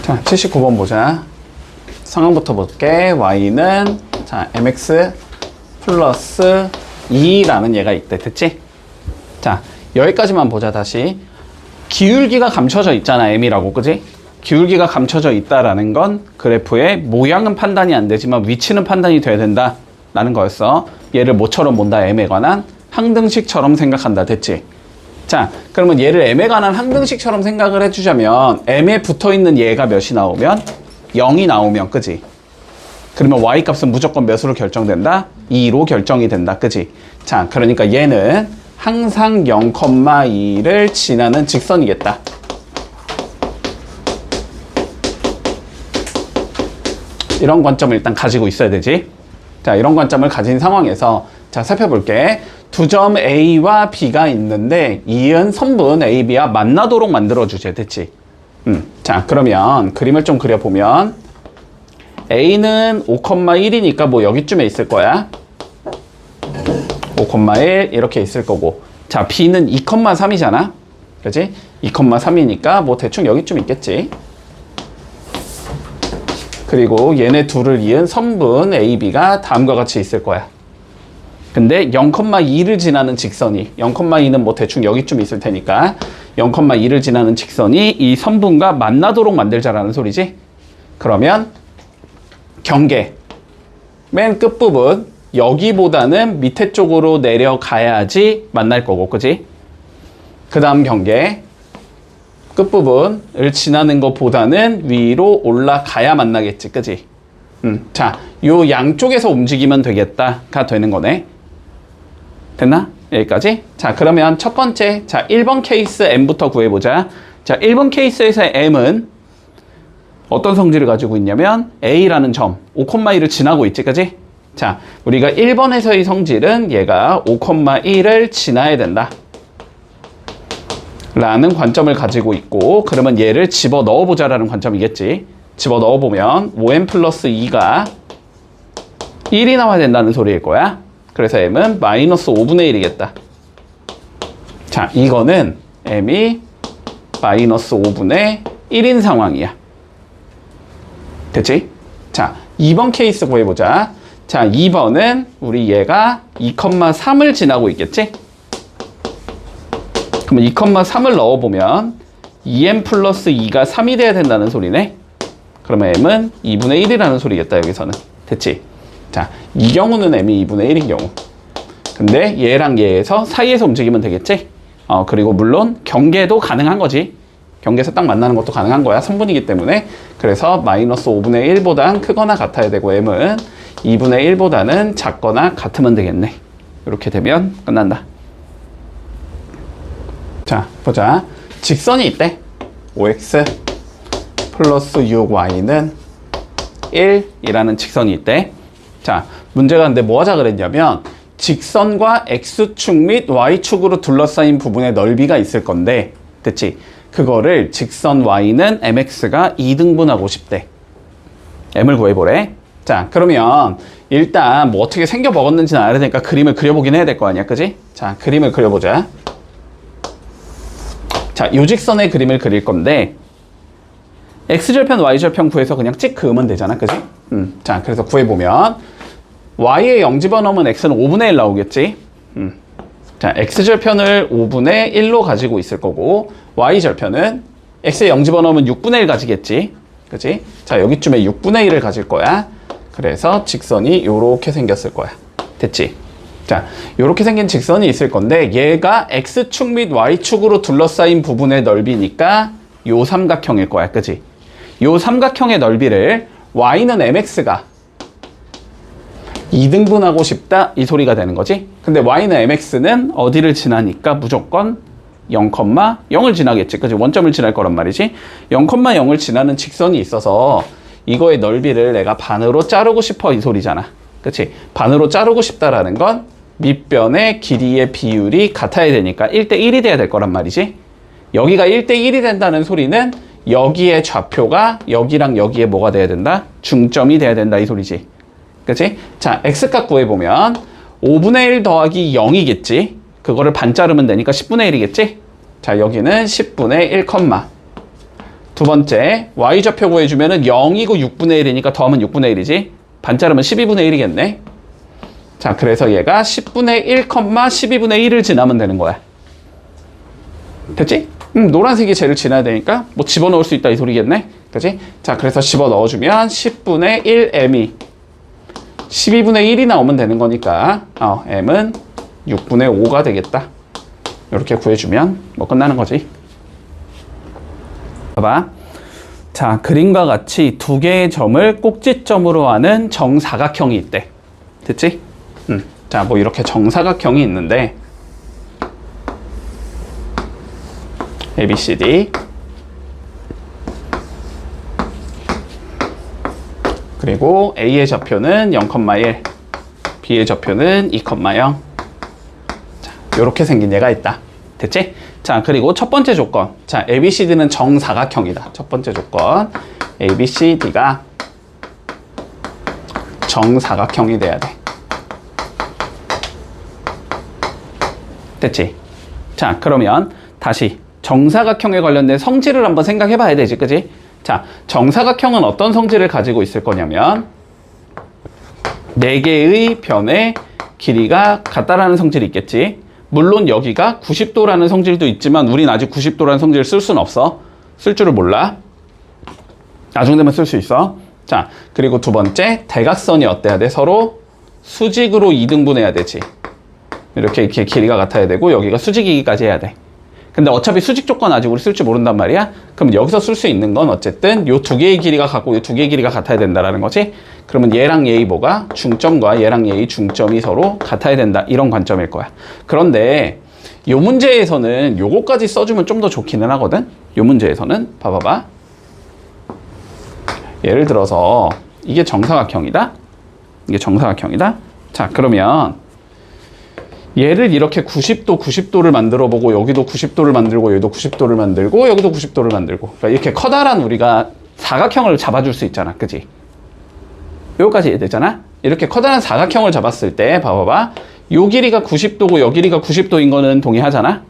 자, 79번 보자. 상황부터 볼게. y는 자 mx 플러스 2라는 얘가 있대. 됐지? 자, 여기까지만 보자. 다시 기울기가 감춰져 있잖아. m이라고. 그지? 기울기가 감춰져 있다라는 건 그래프의 모양은 판단이 안 되지만 위치는 판단이 돼야 된다 라는 거였어. 얘를 뭐처럼 본다? m에 관한 항등식처럼 생각한다. 됐지? 자, 그러면 얘를 m에 관한 항등식처럼 생각을 해주자면 m에 붙어있는 얘가 몇이 나오면? 0이 나오면, 그지? 그러면 y 값은 무조건 몇으로 결정된다? 2로 결정이 된다. 그지? 자, 그러니까 얘는 항상 0,2를 지나는 직선이겠다. 이런 관점을 일단 가지고 있어야 되지. 자, 이런 관점을 가진 상황에서 자, 살펴볼게. 두 점 A와 B가 있는데 이은 선분 A, B와 만나도록 만들어주제. 됐지? 자, 그러면 그림을 좀 그려보면 A는 5,1이니까 뭐 여기쯤에 있을 거야. 5,1 이렇게 있을 거고, 자, B는 2,3이잖아. 그지? 2,3이니까 뭐 대충 여기쯤 있겠지. 그리고 얘네 둘을 이은 선분 A, B가 다음과 같이 있을 거야. 근데 0,2를 지나는 직선이 0,2는 뭐 대충 여기쯤 있을 테니까 0,2를 지나는 직선이 이 선분과 만나도록 만들자라는 소리지. 그러면 경계 맨 끝부분 여기보다는 밑에 쪽으로 내려가야지 만날 거고, 그지? 그 다음 경계 끝부분을 지나는 것보다는 위로 올라가야 만나겠지, 그지? 자, 요 양쪽에서 움직이면 되겠다가 되는 거네. 됐나? 여기까지? 자, 그러면 첫 번째, 자, 1번 케이스 m부터 구해보자. 자, 1번 케이스에서 m은 어떤 성질을 가지고 있냐면 a라는 점, 5,1을 지나고 있지, 그지? 자, 우리가 1번에서의 성질은 얘가 5,1을 지나야 된다 라는 관점을 가지고 있고, 그러면 얘를 집어 넣어보자라는 관점이겠지. 집어 넣어보면 5m 플러스 2가 1이 나와야 된다는 소리일 거야. 그래서 m은 마이너스 5분의 1이겠다. 자, 이거는 m이 마이너스 5분의 1인 상황이야. 됐지? 자, 2번 케이스 구해보자. 자, 2번은 우리 얘가 2,3을 지나고 있겠지? 그러면 2,3을 넣어보면 2m 플러스 2가 3이 돼야 된다는 소리네. 그러면 m은 2분의 1이라는 소리겠다, 여기서는. 됐지? 자, 이 경우는 m이 2분의 1인 경우. 근데 얘랑 얘에서 사이에서 움직이면 되겠지? 그리고 물론 경계도 가능한 거지. 경계에서 딱 만나는 것도 가능한 거야. 선분이기 때문에. 그래서 마이너스 5분의 1보단 크거나 같아야 되고 m은 2분의 1보다는 작거나 같으면 되겠네. 이렇게 되면 끝난다. 자, 보자. 직선이 있대. 5x 플러스 6y는 1이라는 직선이 있대. 자, 문제가 근데 뭐 하자 그랬냐면 직선과 x축 및 y축으로 둘러싸인 부분의 넓이가 있을 건데, 됐지? 그거를 직선 y는 mx가 2등분하고 싶대. m을 구해보래. 자, 그러면 일단 뭐 어떻게 생겨 먹었는지는 알아야 되니까 그림을 그려보긴 해야 될 거 아니야, 그지? 자, 그림을 그려보자. 자, 요 직선의 그림을 그릴 건데 x절편 y절편 구해서 그냥 찍 그으면 되잖아, 그지? 자, 그래서 구해보면 y의 0 집어넣으면 x는 5분의 1 나오겠지? 자, x절편을 5분의 1로 가지고 있을 거고, y절편은 x에 0 집어넣으면 6분의 1 가지겠지? 그치? 자, 여기쯤에 6분의 1을 가질 거야. 그래서 직선이 요렇게 생겼을 거야. 됐지? 자, 요렇게 생긴 직선이 있을 건데, 얘가 x축 및 y축으로 둘러싸인 부분의 넓이니까 요 삼각형일 거야. 그치? 요 삼각형의 넓이를 y는 mx가 2등분하고 싶다 이 소리가 되는 거지. 근데 y는 mx는 어디를 지나니까 무조건 0,0을 지나겠지. 그치? 원점을 지날 거란 말이지. 0,0을 지나는 직선이 있어서 이거의 넓이를 내가 반으로 자르고 싶어 이 소리잖아. 그치? 반으로 자르고 싶다라는 건 밑변의 길이의 비율이 같아야 되니까 1대1이 돼야 될 거란 말이지. 여기가 1대1이 된다는 소리는 여기의 좌표가 여기랑 여기에 뭐가 돼야 된다? 중점이 돼야 된다 이 소리지. 그치? 자, x값 구해보면 5분의 1 더하기 0이겠지? 그거를 반 자르면 되니까 10분의 1이겠지? 자, 여기는 10분의 1, 두 번째, y좌표 구해주면은 0이고 6분의 1이니까 더하면 6분의 1이지. 반 자르면 12분의 1이겠네. 자, 그래서 얘가 10분의 1, 12분의 1을 지나면 되는 거야. 됐지? 노란색이 쟤를 지나야 되니까 뭐 집어넣을 수 있다 이 소리겠네. 그치? 자, 그래서 집어넣어주면 10분의 1m이 12분의 1이 나오면 되는 거니까 m은 6분의 5가 되겠다. 이렇게 구해주면 뭐 끝나는 거지. 봐봐. 자, 그림과 같이 두 개의 점을 꼭지점으로 하는 정사각형이 있대. 됐지? 자, 뭐 이렇게 정사각형이 있는데 ABCD 그리고 A의 좌표는 0,1 B의 좌표는 2,0 자, 요렇게 생긴 얘가 있다. 됐지? 자, 그리고 첫 번째 조건. 자, ABCD는 정사각형이다. 첫 번째 조건. ABCD가 정사각형이 돼야 돼. 됐지? 자, 그러면 다시 정사각형에 관련된 성질을 한번 생각해 봐야 되지, 그지? 자, 정사각형은 어떤 성질을 가지고 있을 거냐면 4개의 변의 길이가 같다라는 성질이 있겠지. 물론 여기가 90도라는 성질도 있지만 우린 아직 90도라는 성질을 쓸 수는 없어. 쓸 줄을 몰라. 나중 되면 쓸 수 있어. 자, 그리고 두 번째, 대각선이 어때야 돼? 서로 수직으로 2등분해야 되지. 이렇게 길이가 같아야 되고 여기가 수직이기까지 해야 돼. 근데 어차피 수직 조건 아직 우리 쓸 줄 모른단 말이야. 그럼 여기서 쓸 수 있는 건 어쨌든 요 두 개의 길이가 같고 요 두 개의 길이가 같아야 된다라는 거지. 그러면 얘랑 얘의 뭐가 중점과 얘랑 얘의 중점이 서로 같아야 된다. 이런 관점일 거야. 그런데 요 문제에서는 요거까지 써주면 좀 더 좋기는 하거든. 요 문제에서는 봐봐봐. 예를 들어서 이게 정사각형이다. 이게 정사각형이다. 자, 그러면 얘를 이렇게 90도를 만들어 보고 여기도 90도를 만들고 여기도 90도를 만들고 여기도 90도를 만들고 그러니까 이렇게 커다란 우리가 사각형을 잡아줄 수 있잖아. 그지? 여기까지 이해되잖아? 이렇게 커다란 사각형을 잡았을 때 봐봐봐. 요 길이가 90도고 요 길이가 90도인 거는 동의하잖아?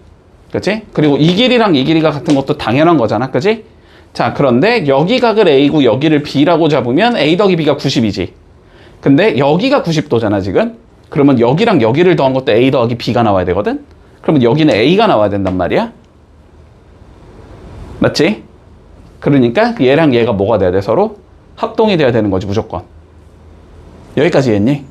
그치? 그리고 이 길이랑 이 길이가 같은 것도 당연한 거잖아. 그치? 자, 그런데 여기 각을 A고 여기를 B라고 잡으면 A 더하기 B가 90이지. 근데 여기가 90도잖아 지금? 그러면 여기랑 여기를 더한 것도 A 더하기 B가 나와야 되거든? 그러면 여기는 A가 나와야 된단 말이야? 맞지? 그러니까 얘랑 얘가 뭐가 돼야 돼? 서로 합동이 돼야 되는 거지 무조건. 여기까지 이해했니?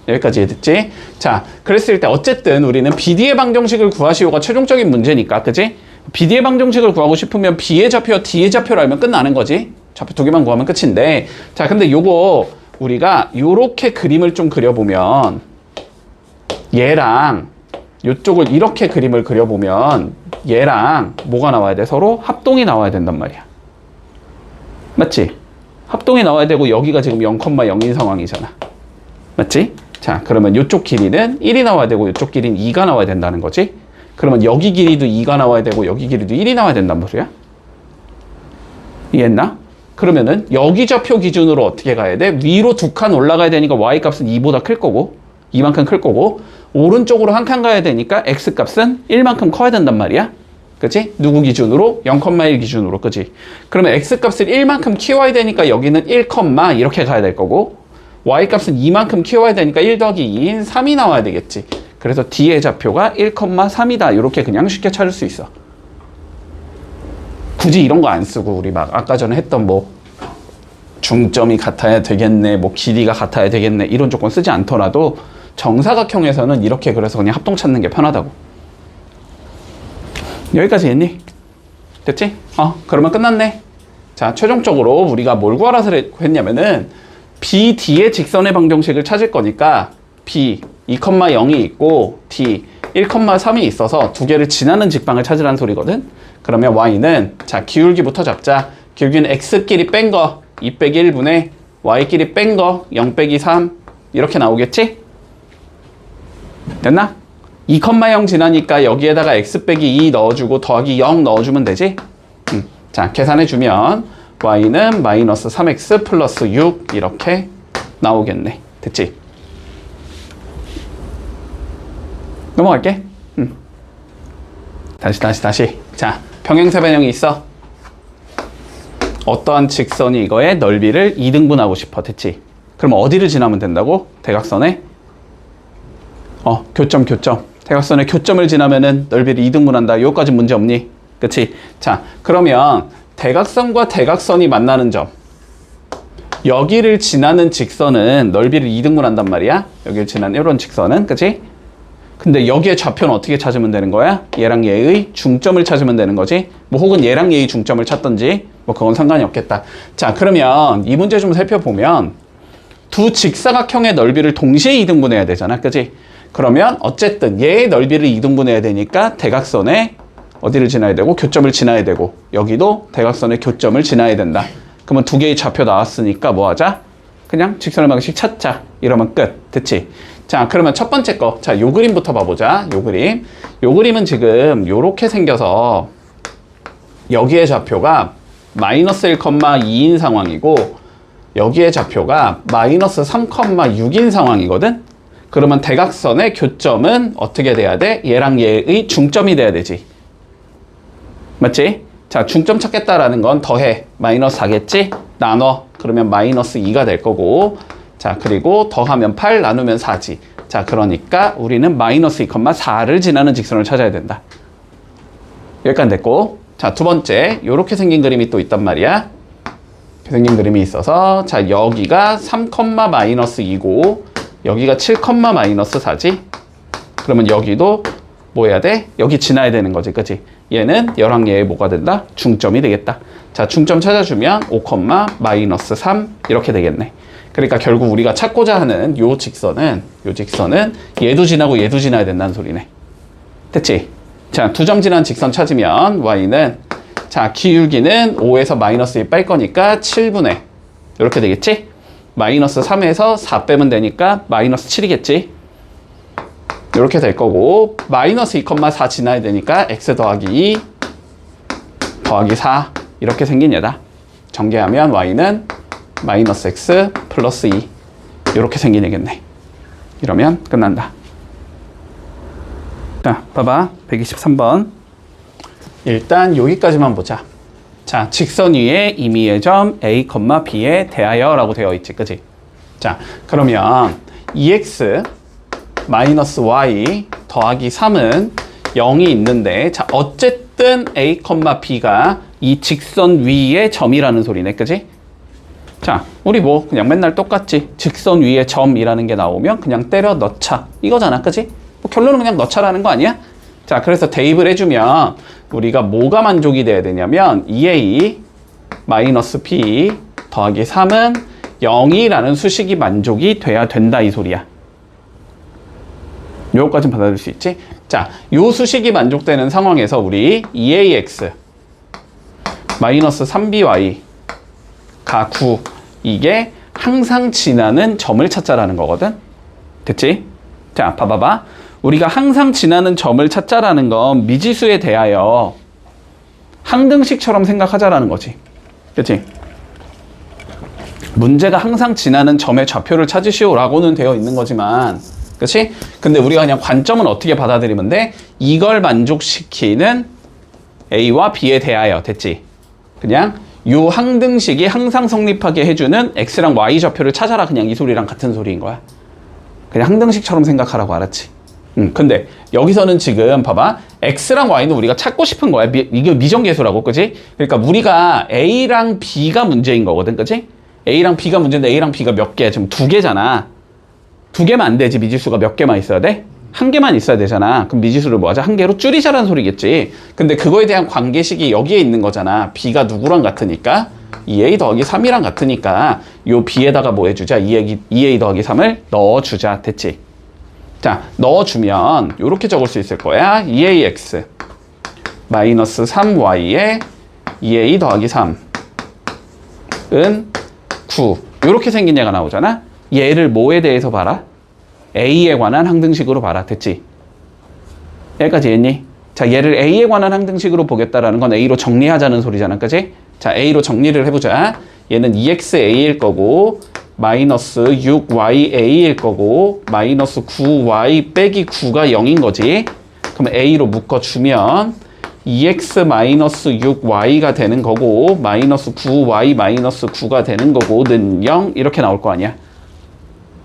여기까지 이해됐지? 자, 그랬을 때 어쨌든 우리는 BD의 방정식을 구하시오가 최종적인 문제니까, 그지? BD의 방정식을 구하고 싶으면 B의 좌표와 D의 좌표를 알면 끝나는 거지. 좌표 두 개만 구하면 끝인데. 자, 근데 요거 우리가 요렇게 그림을 좀 그려보면 얘랑 요쪽을 이렇게 그림을 그려보면 얘랑 뭐가 나와야 돼? 서로 합동이 나와야 된단 말이야. 맞지? 합동이 나와야 되고 여기가 지금 0,0인 상황이잖아. 맞지? 자, 그러면 요쪽 길이는 1이 나와야 되고 요쪽 길이는 2가 나와야 된다는 거지. 그러면 여기 길이도 2가 나와야 되고 여기 길이도 1이 나와야 된단 말이야. 이해했나? 그러면은 여기 좌표 기준으로 어떻게 가야 돼? 위로 두 칸 올라가야 되니까 y값은 2보다 클 거고 2만큼 클 거고 오른쪽으로 한 칸 가야 되니까 x값은 1만큼 커야 된단 말이야. 그치? 누구 기준으로? 0,1 기준으로. 그치? 그러면 x값을 1만큼 키워야 되니까 여기는 1, 이렇게 가야 될 거고 y값은 2만큼 키워야 되니까 1 더하기 2인 3이 나와야 되겠지. 그래서 D의 좌표가 1,3이다. 이렇게 그냥 쉽게 찾을 수 있어. 굳이 이런 거 안 쓰고 우리 막 아까 전에 했던 뭐 중점이 같아야 되겠네, 뭐 길이가 같아야 되겠네 이런 조건 쓰지 않더라도 정사각형에서는 이렇게 그래서 그냥 합동 찾는 게 편하다고. 여기까지 했니? 됐지? 그러면 끝났네. 자, 최종적으로 우리가 뭘 구하라서 했냐면은 BD의 직선의 방정식을 찾을 거니까 B 2,0이 있고 D 1,3이 있어서 두 개를 지나는 직방을 찾으라는 소리거든. 그러면 y는 자 기울기부터 잡자. 기울기는 x끼리 뺀 거 2 빼기 1분의 y끼리 뺀 거 0 빼기 3 이렇게 나오겠지? 됐나? 2,0 지나니까 여기에다가 x 빼기 2 넣어주고 더하기 0 넣어주면 되지? 자, 계산해주면 y는 마이너스 3x 플러스 6 이렇게 나오겠네. 됐지? 넘어갈게. 다시. 자, 평행사 변형이 있어. 어떠한 직선이 이거의 넓이를 2등분하고 싶어. 됐지? 그럼 어디를 지나면 된다고? 대각선에 교점. 대각선의 교점을 지나면은 넓이를 2등분한다. 요까지 문제 없니? 그치? 자, 그러면 대각선과 대각선이 만나는 점, 여기를 지나는 직선은 넓이를 2등분한단 말이야. 여기를 지나는 이런 직선은, 그치? 근데 여기에 좌표는 어떻게 찾으면 되는 거야? 얘랑 얘의 중점을 찾으면 되는 거지. 뭐 혹은 얘랑 얘의 중점을 찾던지 뭐 그건 상관이 없겠다. 자, 그러면 이 문제 좀 살펴보면 두 직사각형의 넓이를 동시에 2등분해야 되잖아. 그치? 그러면 어쨌든 얘의 넓이를 2등분해야 되니까 대각선에 어디를 지나야 되고 교점을 지나야 되고 여기도 대각선의 교점을 지나야 된다. 그러면 두 개의 좌표 나왔으니까 뭐 하자? 그냥 직선의 방식 찾자. 이러면 끝. 됐지? 자, 그러면 첫 번째 거. 자, 요 그림부터 봐보자. 요 그림. 요 그림은 지금 요렇게 생겨서 여기의 좌표가 마이너스 1,2인 상황이고 여기의 좌표가 마이너스 3,6인 상황이거든? 그러면 대각선의 교점은 어떻게 돼야 돼? 얘랑 얘의 중점이 돼야 되지. 맞지? 자, 중점 찾겠다라는 건 더해. 마이너스 4겠지? 나눠. 그러면 마이너스 2가 될 거고. 자, 그리고 더하면 8, 나누면 4지. 자, 그러니까 우리는 마이너스 2,4를 지나는 직선을 찾아야 된다. 여기까지 됐고. 자, 두 번째. 요렇게 생긴 그림이 또 있단 말이야. 이렇게 생긴 그림이 있어서 자, 여기가 3, 마이너스 2고 여기가 7, 마이너스 4지? 그러면 여기도 뭐 해야 돼? 여기 지나야 되는 거지, 그치? 얘는 얘랑 얘의 뭐가 된다? 중점이 되겠다. 자, 중점 찾아주면 5, 마이너스 3 이렇게 되겠네. 그러니까 결국 우리가 찾고자 하는 요 직선은 얘도 지나고 얘도 지나야 된다는 소리네. 됐지? 자, 두 점 지난 직선 찾으면 y는 자, 기울기는 5에서 마이너스 1 뺄 거니까 7분의 이렇게 되겠지? 마이너스 3에서 4 빼면 되니까 마이너스 7이겠지? 이렇게 될 거고 마이너스 2,4 지나야 되니까 x 더하기 2 더하기 4 이렇게 생긴 얘다. 전개하면 y는 마이너스 x 플러스 2 이렇게 생긴 얘겠네. 이러면 끝난다. 자, 봐봐. 123번. 일단 여기까지만 보자. 자, 직선 위에 임의의 점 A, B에 대하여 라고 되어 있지. 그치? 자, 그러면 2x 마이너스 y 더하기 3은 0이 있는데 자, 어쨌든 A, B가 이 직선 위의 점이라는 소리네. 그치? 자, 우리 뭐 그냥 맨날 똑같지. 직선 위의 점이라는 게 나오면 그냥 때려 넣자. 이거잖아. 그치? 뭐 결론은 그냥 넣자라는 거 아니야? 자, 그래서 대입을 해주면 우리가 뭐가 만족이 돼야 되냐면 2a 마이너스 b 더하기 3은 0이라는 수식이 만족이 돼야 된다 이 소리야. 요거까지는 받아들일 수 있지? 자, 요 수식이 만족되는 상황에서 우리 2ax 마이너스 3by가 9 이게 항상 지나는 점을 찾자라는 거거든? 됐지? 자, 봐봐봐. 우리가 항상 지나는 점을 찾자라는 건 미지수에 대하여 항등식처럼 생각하자라는 거지. 그치? 문제가 항상 지나는 점의 좌표를 찾으시오라고는 되어 있는 거지만 그치? 근데 우리가 그냥 관점은 어떻게 받아들이면 돼? 이걸 만족시키는 A와 B에 대하여. 됐지? 그냥 요 항등식이 항상 성립하게 해주는 X랑 Y 좌표를 찾아라. 그냥 이 소리랑 같은 소리인 거야. 그냥 항등식처럼 생각하라고. 알았지? 근데 여기서는 지금 봐봐. X랑 Y는 우리가 찾고 싶은 거야. 이게 미정계수라고. 그치? 그러니까 우리가 A랑 B가 문제인 거거든. 그치? A랑 B가 문제인데 A랑 B가 몇 개? 지금 2개잖아. 2개만 안 되지. 미지수가 몇 개만 있어야 돼? 1개만 있어야 되잖아. 그럼 미지수를 뭐 하자? 1개로 줄이자라는 소리겠지. 근데 그거에 대한 관계식이 여기에 있는 거잖아. B가 누구랑 같으니까? 2a 더하기 3이랑 같으니까 요 B에다가 뭐 해주자? 2a 더하기 3을 넣어주자. 됐지? 자, 넣어주면 이렇게 적을 수 있을 거야. 2ax 마이너스 3y에 2a 더하기 3은 9 이렇게 생긴 얘가 나오잖아. 얘를 뭐에 대해서 봐라? a에 관한 항등식으로 봐라. 됐지? 여기까지 했니? 자, 얘를 a에 관한 항등식으로 보겠다라는 건 a로 정리하자는 소리잖아. 그치? 자, a로 정리를 해보자. 얘는 2xa일 거고 마이너스 6ya일 거고 마이너스 9y 빼기 9가 0인 거지. 그럼 a로 묶어주면 2x-6y가 되는 거고 마이너스 9y-9가 되는 거고 는 0 이렇게 나올 거 아니야.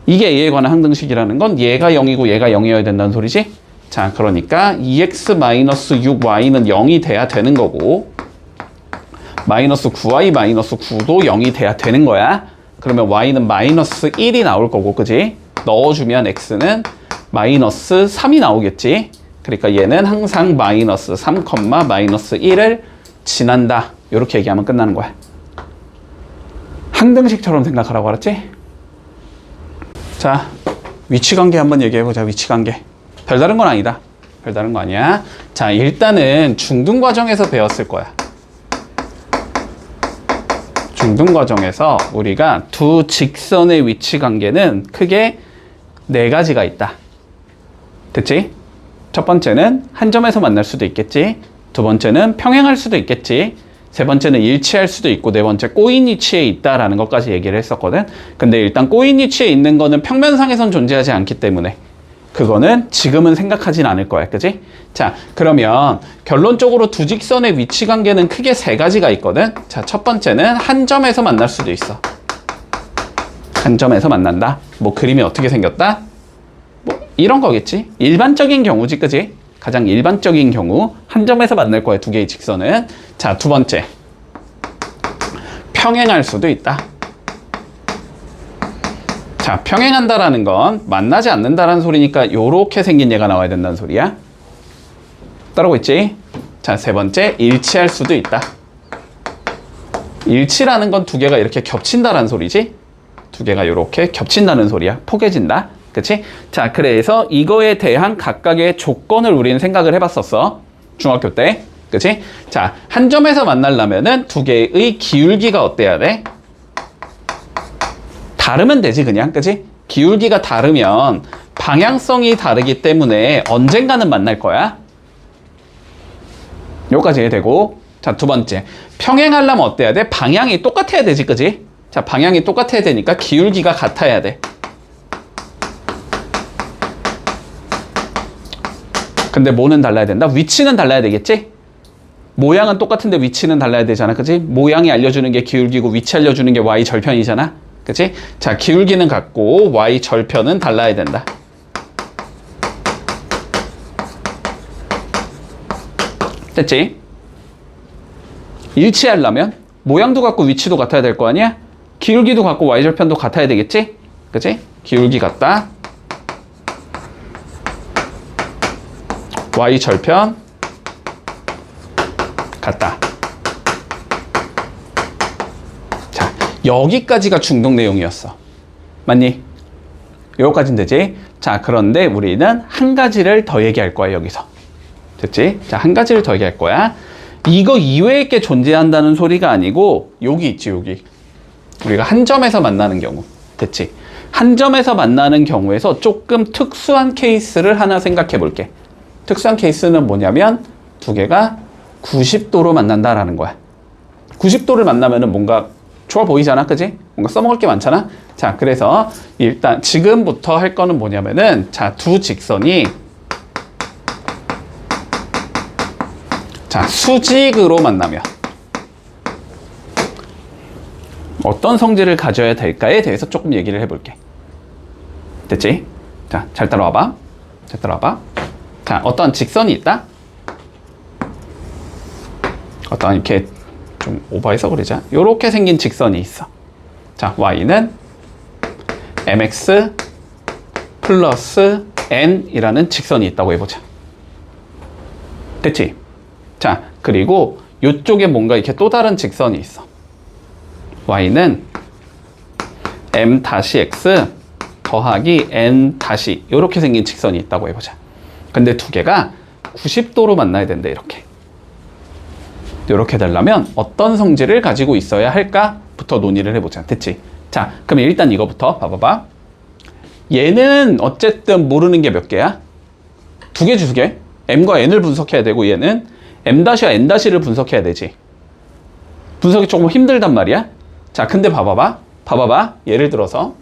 이게 A에 관한 항등식이라는 건 얘가 0이고 얘가 0이어야 된다는 소리지. 자, 그러니까 2x-6y는 0이 돼야 되는 거고 마이너스 9y-9도 0이 돼야 되는 거야. 그러면 y는 마이너스 1이 나올 거고, 그지? 넣어주면 x는 마이너스 3이 나오겠지. 그러니까 얘는 항상 마이너스 3, 마이너스 1을 지난다. 이렇게 얘기하면 끝나는 거야. 항등식처럼 생각하라고 알았지? 자, 위치관계 한번 얘기해보자. 위치관계. 별다른 건 아니다. 별다른 거 아니야. 자, 일단은 중등과정에서 배웠을 거야. 중등과정에서 우리가 두 직선의 위치관계는 크게 네 가지가 있다. 됐지? 첫 번째는 한 점에서 만날 수도 있겠지. 두 번째는 평행할 수도 있겠지. 세 번째는 일치할 수도 있고, 네 번째 꼬인 위치에 있다라는 것까지 얘기를 했었거든. 근데 일단 꼬인 위치에 있는 거는 평면상에선 존재하지 않기 때문에 그거는 지금은 생각하진 않을 거야. 그지? 자, 그러면 결론적으로 두 직선의 위치 관계는 크게 세 가지가 있거든. 자, 첫 번째는 한 점에서 만날 수도 있어. 한 점에서 만난다. 뭐 그림이 어떻게 생겼다? 뭐 이런 거겠지. 일반적인 경우지. 그지? 가장 일반적인 경우 한 점에서 만날 거야. 두 개의 직선은. 자, 두 번째. 평행할 수도 있다. 자, 평행한다라는 건 만나지 않는다라는 소리니까 요렇게 생긴 얘가 나와야 된다는 소리야. 따라오고 있지? 자, 세 번째, 일치할 수도 있다. 일치라는 건 두 개가 이렇게 겹친다라는 소리지? 두 개가 요렇게 겹친다는 소리야. 포개진다. 그치? 자, 그래서 이거에 대한 각각의 조건을 우리는 생각을 해봤었어. 중학교 때. 그치? 자, 한 점에서 만나려면은 두 개의 기울기가 어때야 돼? 다르면 되지, 그냥. 그치? 기울기가 다르면 방향성이 다르기 때문에 언젠가는 만날 거야. 여기까지 되고. 자, 두 번째. 평행하려면 어때야 돼? 방향이 똑같아야 되지, 그치? 자, 방향이 똑같아야 되니까 기울기가 같아야 돼. 근데 뭐는 달라야 된다? 위치는 달라야 되겠지? 모양은 똑같은데 위치는 달라야 되잖아, 그치? 모양이 알려주는 게 기울기고 위치 알려주는 게 y 절편이잖아. 그치? 자, 기울기는 같고 y 절편은 달라야 된다. 됐지? 일치하려면 모양도 같고 위치도 같아야 될 거 아니야? 기울기도 같고 y 절편도 같아야 되겠지? 그치? 기울기 같다. y 절편 같다. 자, 여기까지가 중동 내용이었어. 맞니? 여기까지는 되지? 자, 그런데 우리는 한 가지를 더 얘기할 거야, 여기서. 됐지? 자, 한 가지를 더 얘기할 거야. 이거 이외에 게 존재한다는 소리가 아니고 여기 있지, 여기. 우리가 한 점에서 만나는 경우. 됐지? 한 점에서 만나는 경우에서 조금 특수한 케이스를 하나 생각해 볼게. 특수한 케이스는 뭐냐면 두 개가 90도로 만난다라는 거야. 90도를 만나면은 뭔가 좋아 보이잖아, 그지? 뭔가 써먹을 게 많잖아. 자, 그래서 일단 지금부터 할 거는 뭐냐면은 자, 두 직선이 자, 수직으로 만나면 어떤 성질을 가져야 될까에 대해서 조금 얘기를 해볼게. 됐지? 자, 잘 따라와봐. 잘 따라와봐. 자, 어떤 직선이 있다? 어떤 이렇게 좀 오버해서 그러자. 요렇게 생긴 직선이 있어. 자, y는 mx 플러스 n이라는 직선이 있다고 해보자. 됐지? 자, 그리고 요쪽에 뭔가 이렇게 또 다른 직선이 있어. y는 m-x 더하기 n- 요렇게 생긴 직선이 있다고 해보자. 근데 두 개가 90도로 만나야 된대, 이렇게. 이렇게 되려면 어떤 성질을 가지고 있어야 할까부터 논의를 해보자. 됐지? 자, 그럼 일단 이거부터 봐봐봐. 얘는 어쨌든 모르는 게 몇 개야? 두 개지, 두 개. m과 n을 분석해야 되고 얘는 m-와 n-를 분석해야 되지. 분석이 조금 힘들단 말이야. 자, 근데 봐봐봐. 봐봐봐. 예를 들어서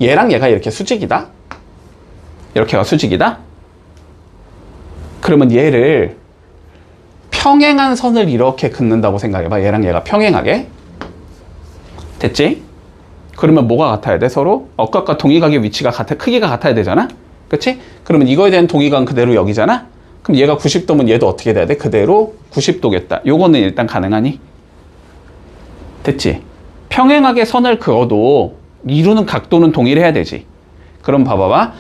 얘랑 얘가 이렇게 수직이다. 이렇게가 수직이다. 그러면 얘를 평행한 선을 이렇게 긋는다고 생각해봐. 얘랑 얘가 평행하게. 됐지? 그러면 뭐가 같아야 돼? 서로 억각과 동의각의 위치가 크기가 같아야 되잖아? 그치? 그러면 이거에 대한 동의각은 그대로 여기잖아? 그럼 얘가 90도면 얘도 어떻게 돼야 돼? 그대로 90도겠다. 요거는 일단 가능하니? 됐지? 평행하게 선을 그어도 이루는 각도는 동일해야 되지. 그럼 봐봐봐.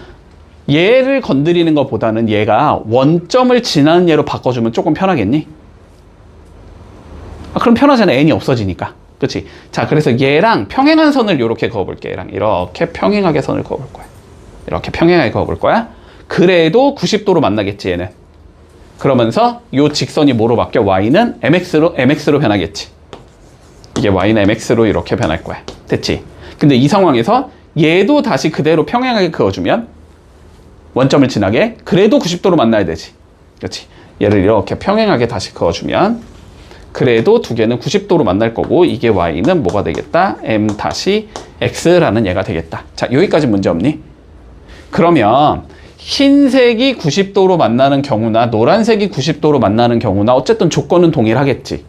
얘를 건드리는 것보다는 얘가 원점을 지나는 얘로 바꿔주면 조금 편하겠니? 그럼 편하잖아. n이 없어지니까. 그치? 자, 그래서 얘랑 평행한 선을 이렇게 그어볼게. 얘랑 이렇게 평행하게 선을 그어볼 거야. 이렇게 평행하게 그어볼 거야. 그래도 90도로 만나겠지, 얘는. 그러면서 요 직선이 뭐로 바뀌어? y는 mx로 변하겠지. 이게 y는 mx로 이렇게 변할 거야. 됐지? 근데 이 상황에서 얘도 다시 그대로 평행하게 그어주면 원점을 지나게 그래도 90도로 만나야 되지. 그렇지? 얘를 이렇게 평행하게 다시 그어주면 그래도 두 개는 90도로 만날 거고 이게 y는 뭐가 되겠다? m-x라는 얘가 되겠다. 자, 여기까지 문제 없니? 그러면 흰색이 90도로 만나는 경우나 노란색이 90도로 만나는 경우나 어쨌든 조건은 동일하겠지.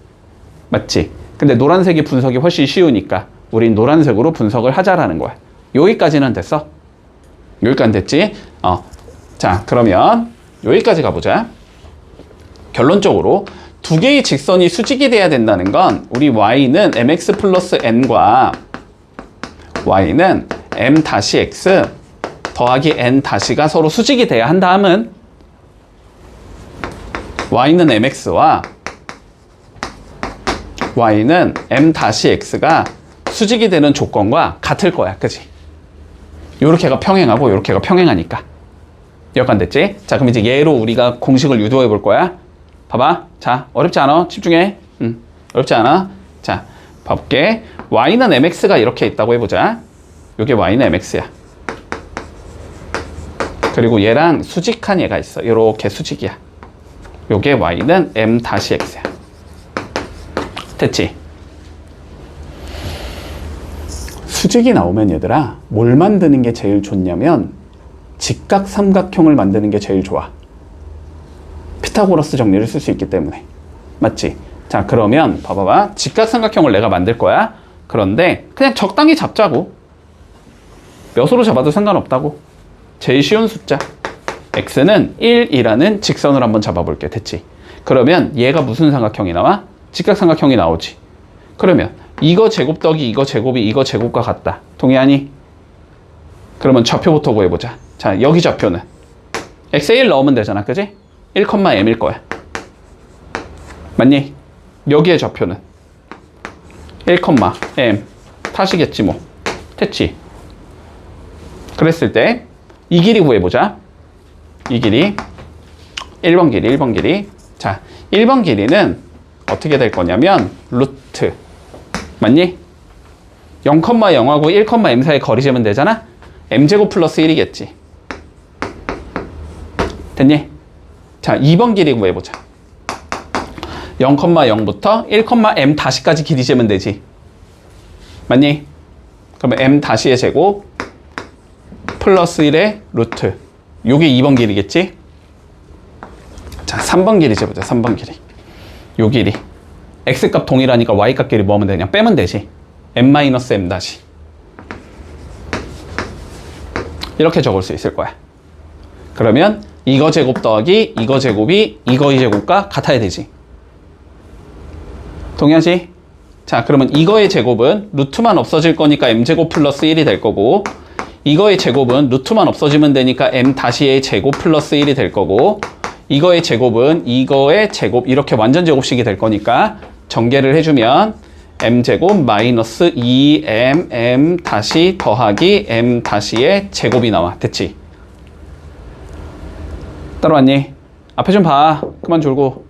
맞지? 근데 노란색이 분석이 훨씬 쉬우니까 우린 노란색으로 분석을 하자라는 거야. 여기까지는 됐어? 여기까지 됐지? 자, 그러면 여기까지 가보자. 결론적으로 두 개의 직선이 수직이 돼야 된다는 건 우리 y는 mx 플러스 n과 y는 m-x 더하기 n-가 서로 수직이 돼야 한 다음은 y는 mx와 y는 m-x가 수직이 되는 조건과 같을 거야. 그치? 요렇게가 평행하고 요렇게가 평행하니까. 여기까지 됐지? 자, 그럼 이제 얘로 우리가 공식을 유도해 볼 거야. 봐봐. 자, 어렵지 않아? 집중해. 어렵지 않아? 자, 봐볼게. y는 mx가 이렇게 있다고 해보자. 요게 y는 mx야. 그리고 얘랑 수직한 얘가 있어. 요렇게 수직이야. 요게 y는 m-x야. 됐지? 수직이 나오면 얘들아, 뭘 만드는 게 제일 좋냐면 직각 삼각형을 만드는 게 제일 좋아. 피타고라스 정리를 쓸 수 있기 때문에. 맞지? 자, 그러면 봐봐봐. 직각 삼각형을 내가 만들 거야. 그런데 그냥 적당히 잡자고. 몇으로 잡아도 상관없다고. 제일 쉬운 숫자. x는 1이라는 직선을 한번 잡아볼게. 됐지? 그러면 얘가 무슨 삼각형이 나와? 직각 삼각형이 나오지. 그러면 이거 제곱 더하기 이거 제곱이 이거 제곱과 같다. 동의하니? 그러면 좌표부터 구해보자. 자, 여기 좌표는 x에 1 넣으면 되잖아. 그지? 1,m일 거야. 맞니? 여기에 좌표는 1,m 타시겠지 뭐. 됐지? 그랬을 때 이 길이 구해보자. 이 길이 1번 길이. 자, 1번 길이는 어떻게 될 거냐면 루트. 맞니? 0,0하고 1,m 사이 거리 재면 되잖아? m제곱 플러스 1이겠지. 됐니? 자, 2번 길이 구해보자. 0,0부터 1,m-까지 길이 재면 되지. 맞니? 그러면 m-의 제곱 플러스 1의 루트. 요게 2번 길이겠지? 자, 3번 길이 재보자. 3번 길이. 요 길이. x값 동일하니까 y값 길이 뭐 하면 되냐? 빼면 되지. m-m'. 이렇게 적을 수 있을 거야. 그러면 이거 제곱 더하기 이거 제곱이 이거의 제곱과 같아야 되지. 동의하지? 자, 그러면 이거의 제곱은 루트만 없어질 거니까 m제곱 플러스 1이 될 거고, 이거의 제곱은 루트만 없어지면 되니까 m-의 제곱 플러스 1이 될 거고, 이거의 제곱은 이거의 제곱, 이렇게 완전 제곱식이 될 거니까 전개를 해주면 m제곱 마이너스 2m m 더하기 m-의 제곱이 나와. 됐지? 따라왔니? 앞에 좀 봐. 그만 졸고.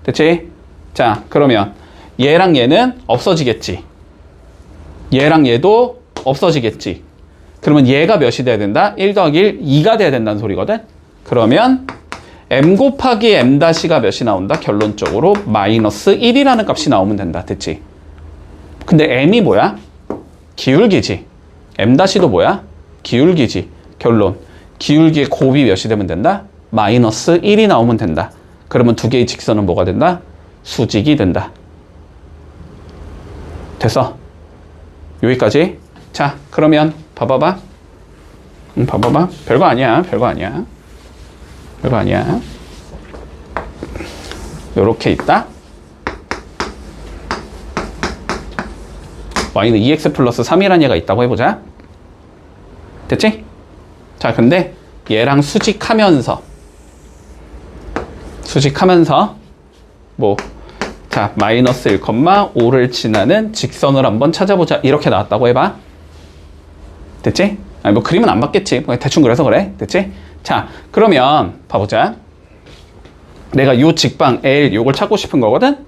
됐지? 자, 그러면 얘랑 얘는 없어지겠지. 얘랑 얘도 없어지겠지. 그러면 얘가 몇이 돼야 된다? 1 더하기 1, 2가 돼야 된다는 소리거든? 그러면 m 곱하기 m-가 몇이 나온다? 결론적으로 마이너스 1이라는 값이 나오면 된다. 됐지? 근데 m이 뭐야? 기울기지. m-도 뭐야? 기울기지. 결론. 기울기의 곱이 몇이 되면 된다? 마이너스 1이 나오면 된다. 그러면 두 개의 직선은 뭐가 된다? 수직이 된다. 됐어? 여기까지. 자, 그러면 봐봐봐. 봐봐봐. 별거 아니야. 별거 아니야. 별거 아니야. 요렇게 있다. y는 2x 플러스 3이라는 얘가 있다고 해보자. 됐지? 자, 근데 얘랑 수직하면서 뭐, 자, 마이너스 1,5를 지나는 직선을 한번 찾아보자. 이렇게 나왔다고 해봐. 됐지? 아니, 뭐 그림은 안 봤겠지. 대충 그래서 그래. 됐지? 자, 그러면 봐보자. 내가 요 직방 L 요걸 찾고 싶은 거거든?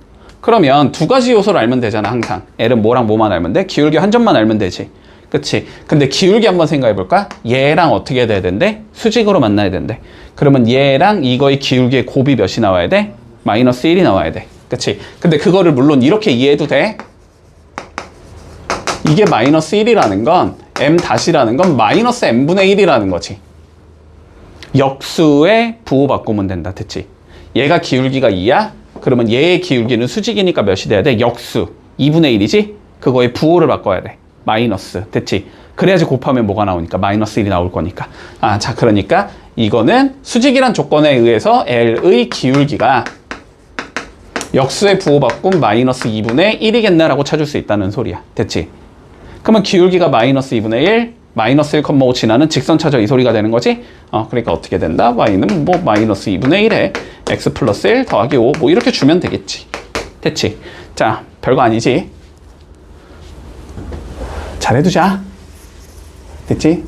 그러면 두 가지 요소를 알면 되잖아, 항상. L은 뭐랑 뭐만 알면 돼? 기울기 한 점만 알면 되지. 그치? 근데 기울기 한번 생각해 볼까? 얘랑 어떻게 돼야 된대? 수직으로 만나야 된대. 그러면 얘랑 이거의 기울기의 곱이 몇이 나와야 돼? 마이너스 1이 나와야 돼. 그치? 근데 그거를 물론 이렇게 이해해도 돼? 이게 마이너스 1이라는 건 m-라는 건 마이너스 m분의 1이라는 거지. 역수에 부호 바꾸면 된다. 됐지? 얘가 기울기가 2야? 그러면 얘의 기울기는 수직이니까 몇이 돼야 돼? 역수 2분의 1이지? 그거의 부호를 바꿔야 돼. 마이너스. 됐지? 그래야지 곱하면 뭐가 나오니까 마이너스 1이 나올 거니까. 아, 자, 그러니까 이거는 수직이란 조건에 의해서 L의 기울기가 역수의 부호 바꾼 마이너스 2분의 1이겠나라고 찾을 수 있다는 소리야. 됐지? 그러면 기울기가 마이너스 2분의 1, 마이너스 1,5 지나는 직선 찾아 이 소리가 되는 거지? 그러니까 어떻게 된다? y는 뭐 마이너스 2분의 1에 x 플러스 1 더하기 5 뭐 이렇게 주면 되겠지. 됐지? 자, 별거 아니지? 잘해두자. 됐지?